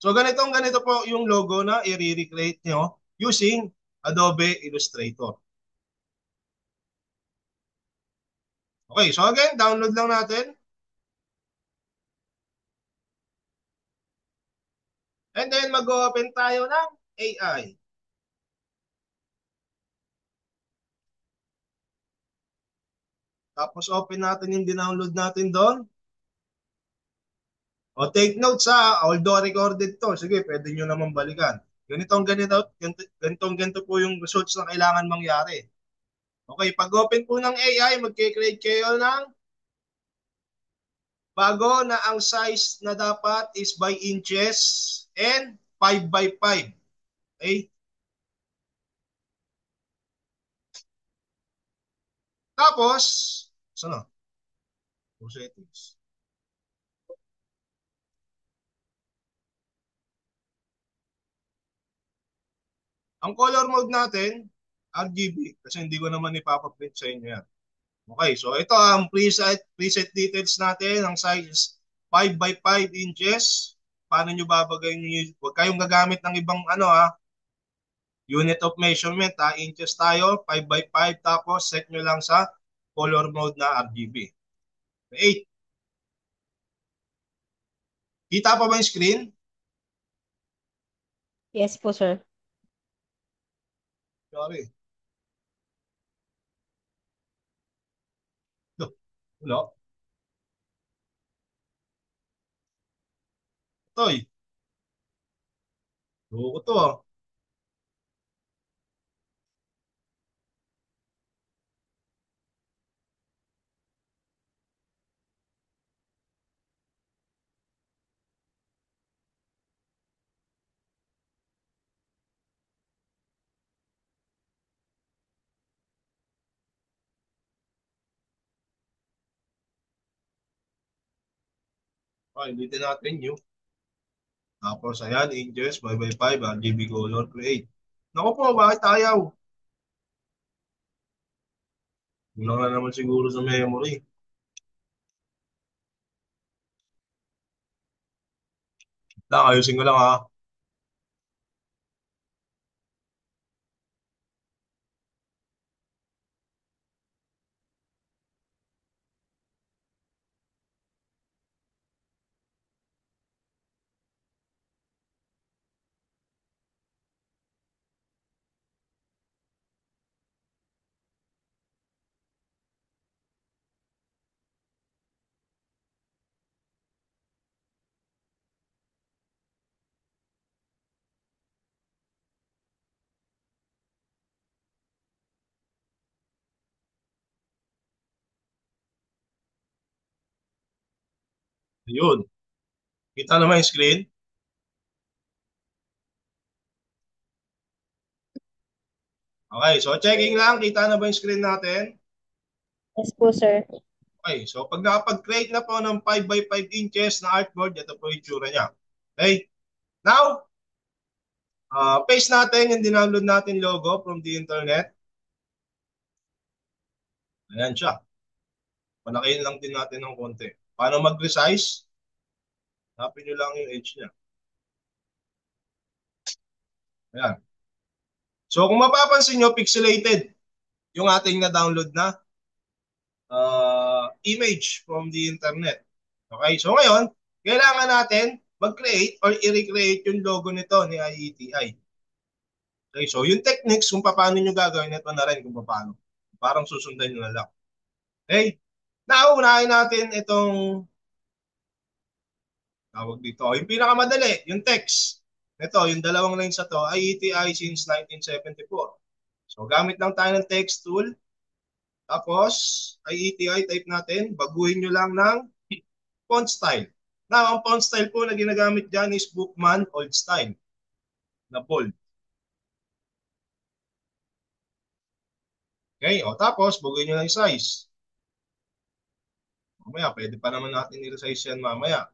So ganito po yung logo na i-recreate nyo using Adobe Illustrator. Okay, so again, download lang natin. And then mag-open tayo ng AI. Tapos open natin yung dinownload natin doon. O take notes ha, although recorded to, sige, pwede nyo naman balikan. Ganito po yung results na kailangan mangyari. Okay, pag open po ng AI, magkikreate kayo ng bago na ang size na dapat is by inches and 5 by 5. Okay? Tapos, sana? Settings. Ang color mode natin, RGB, kasi hindi ko naman ipapaprint sa inyo yan. Okay, so ito ang preset details natin. Ang size is 5 by 5 inches. Paano nyo babagay nyo? Huwag kayong gagamit ng ibang ano ha. Unit of measurement ha. Inches tayo, 5 by 5. Tapos set nyo lang sa color mode na RGB. 8. Kita pa ba yung screen? Yes po, sir. Sorry. Look, wala. Toy. Loko to ah. Okay, ulitin natin yung. Tapos ayan, inches, 5 by 5, RGB color, create. Naku po, bakit ayaw? Kulang na naman siguro sa memory. Lang, ayusin ko lang ha. Ayun. Kita naman yung screen. Okay, so checking lang. Kita na ba yung screen natin? Yes po, sir. Okay, so pag nakapag-create na po ng 5 by 5 inches na artboard, ito po yung tsura niya. Okay, now, paste natin yung dinownload natin logo from the internet. Ayan siya. Palakihin lang din natin ng konti. Paano mag-resize? Hanapin nyo lang yung edge niya. Ayan. So kung mapapansin nyo, pixelated yung ating na-download na image from the internet. Okay, so ngayon, kailangan natin mag-create or i-recreate yung logo nito ni IETI. Okay, so yung techniques kung paano nyo gagawin, ito na rin kung paano. Parang susundan nyo na lang. Okay, nauunahin natin itong tawag dito. Yung pinakamadali, yung text. Ito, yung dalawang lines na to, IETI since 1974. So gamit lang tayo ng text tool. Tapos, IETI type natin, baguhin nyo lang ng font style. Now, ang font style po na ginagamit dyan is Bookman Old Style na bold. Okay, o tapos, baguhin nyo lang yung size. Mamaya, pwede pa naman natin i-resize yan mamaya.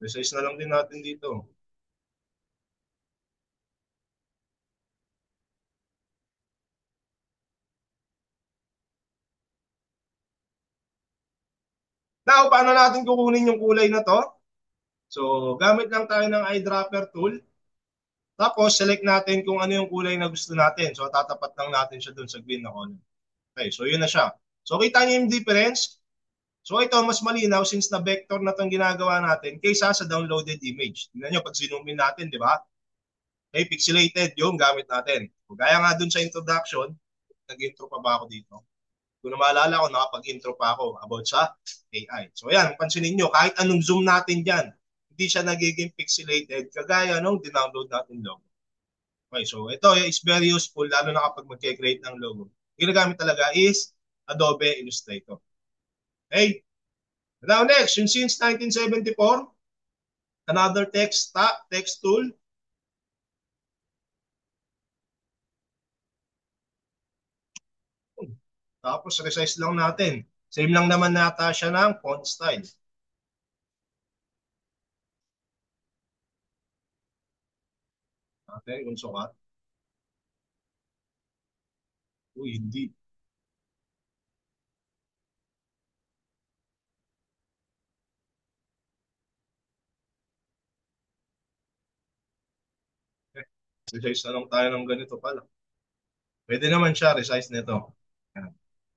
Resize na lang din natin dito. Now, paano natin kukunin yung kulay na to? So, gamit lang tayo ng eyedropper tool. Tapos, select natin kung ano yung kulay na gusto natin. So, tatapat lang natin siya dun sa green na color. Okay, so yun na siya. So, kita niyo yung difference? So, ito, mas malinaw since na vector na itong ginagawa natin kaysa sa downloaded image. Tingnan nyo, pag zoom in natin, di ba? Okay, pixelated yung gamit natin. So, gaya nga dun sa introduction, nag-intro pa ba ako dito? Kung na maalala ko, nakapag-intro pa ako about sa AI. So ayan, pansinin nyo, kahit anong zoom natin dyan, hindi siya nagiging pixelated kagaya nung dinownload natin logo. Okay, so ito is very useful lalo na kapag mag-create ng logo. Ginagamit talaga is Adobe Illustrator. Okay? Now next, yung since 1974, another text tool. Tapos resize lang natin. Same lang naman nata siya ng font style. Okay, kung sukat. Uy, hindi. Okay. Resize na lang tayo ng ganito pala. Pwede naman siya, resize nito. Yan.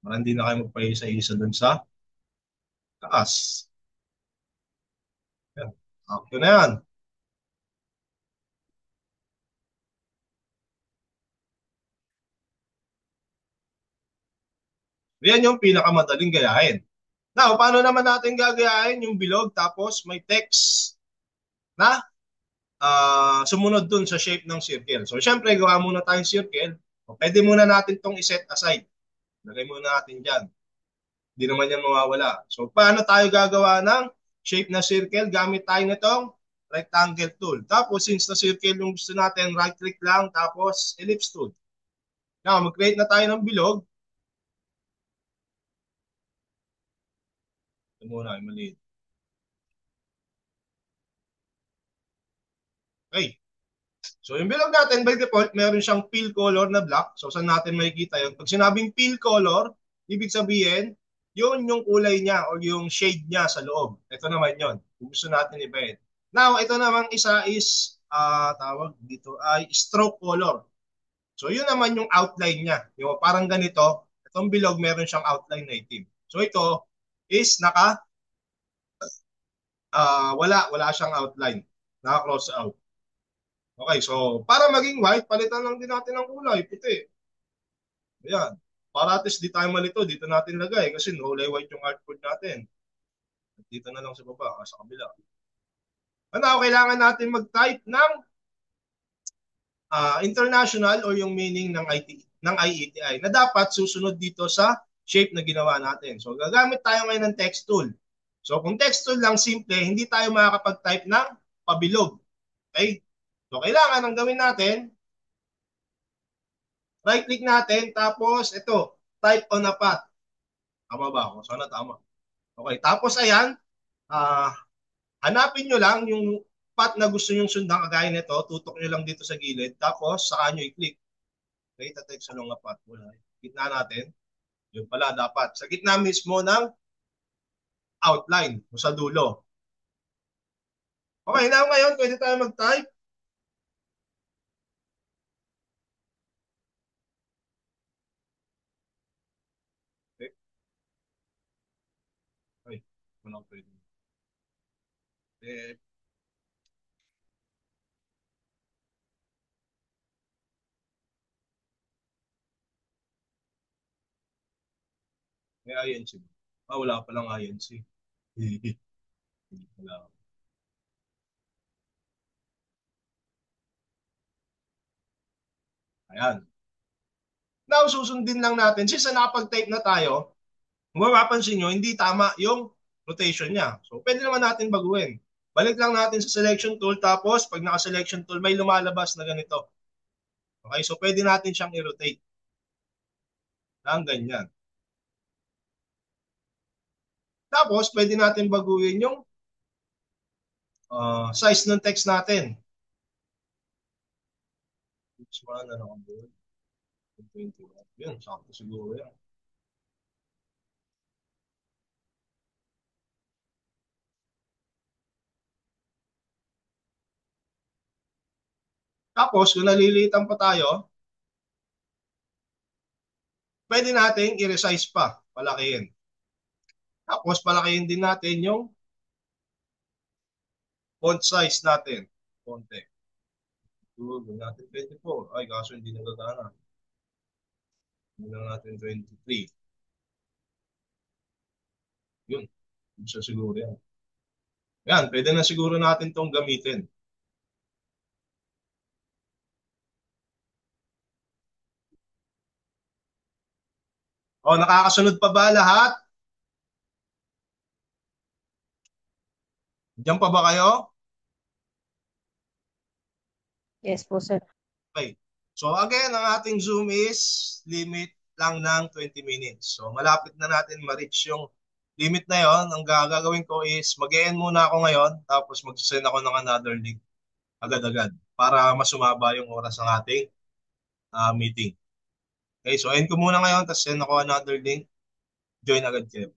Para hindi na kayo magpaisa-isa dun sa taas. Yan. After na yan. Yan yung pinakamadaling gayahin. Now, paano naman natin gagayahin yung bilog tapos may text na sumunod dun sa shape ng circle. So, syempre, gawa muna tayong circle. O, pwede muna natin tong iset aside. Lagay muna natin dyan. Hindi naman yan mawawala. So, paano tayo gagawa ng shape na circle? Gamit tayo nitong rectangle tool. Tapos, since na circle yung gusto natin, right click lang, tapos ellipse tool. Now, mag-create na tayo ng bilog. Ito muna, ay maliit. Okay. So, yung bilog natin, by default, meron siyang fill color na black. So, saan natin makikita yun? Pag sinabing fill color, ibig sabihin, yun yung kulay niya or yung shade niya sa loob. Ito naman yun. Kung gusto natin iba-edit. Now, ito namang isa is, tawag dito, ay stroke color. So, yun naman yung outline niya. Yung parang ganito, itong bilog, meron siyang outline na itim. So, ito is wala siyang outline. Naka-cross out. Okay, so para maging white, palitan lang din natin ng kulay, puti. Ayan. Para at least di tayo malito, dito natin lagay kasi kulay white yung artboard natin. Dito na lang sa baba, sa kabila. Ano, kailangan natin mag-type ng international or yung meaning ng ng IETI na dapat susunod dito sa shape na ginawa natin. So gagamit tayo ngayon ng text tool. So kung text tool lang simple, hindi tayo makakapag-type ng pabilog. Okay? So kailangan ang gawin natin, right click natin, tapos ito, type on a path. Tama ba ako? Sana tama. Okay, tapos ayan, ah, hanapin nyo lang yung path na gusto nyong sundan kagaya nito, tutok nyo lang dito sa gilid, tapos saka nyo i-click. Okay, tatext along a path. Wala. Gitna natin. Yun pala dapat. Sa gitna mismo ng outline o sa dulo. Okay, na ngayon, pwede tayo mag-type. Okay, okay. Wala ko pwede. Eh, may INC ba? Wala pa lang INC. Wala. Ayan. Now, susundin lang natin. Since nakapag-type na tayo, kung mapapansin nyo, hindi tama yung rotation niya. So, pwede naman natin baguhin. Balik lang natin sa selection tool, tapos pag naka-selection tool, may lumalabas na ganito. Okay, so pwede natin siyang i-rotate ng ganyan. Tapos, pwede natin baguhin yung size ng text natin. Which one, ano ang buo? 21. Yun, sakto siguro yan. Tapos, kung nalilitan pa tayo, pwede natin i-resize pa, palakihin. Tapos, palakihin din natin yung font size natin. Konti. Gawin natin 24. Ay, kaso hindi nagagana. Hindi lang natin 23. Yun. Isa siguro yan. Yan, pwede na siguro natin tong gamitin. O, nakakasunod pa ba lahat? Diyan pa ba kayo? Yes po, sir. Okay. So again, ang ating Zoom is limit lang ng 20 minutes. So malapit na natin ma-reach yung limit na yon. Ang gagawin ko is mag-e-end muna ako ngayon tapos mag-send ako ng another link agad-agad para masumaba yung oras ng ating meeting. Okay, so end ko muna ngayon tapos send ako another link. Join agad kayo.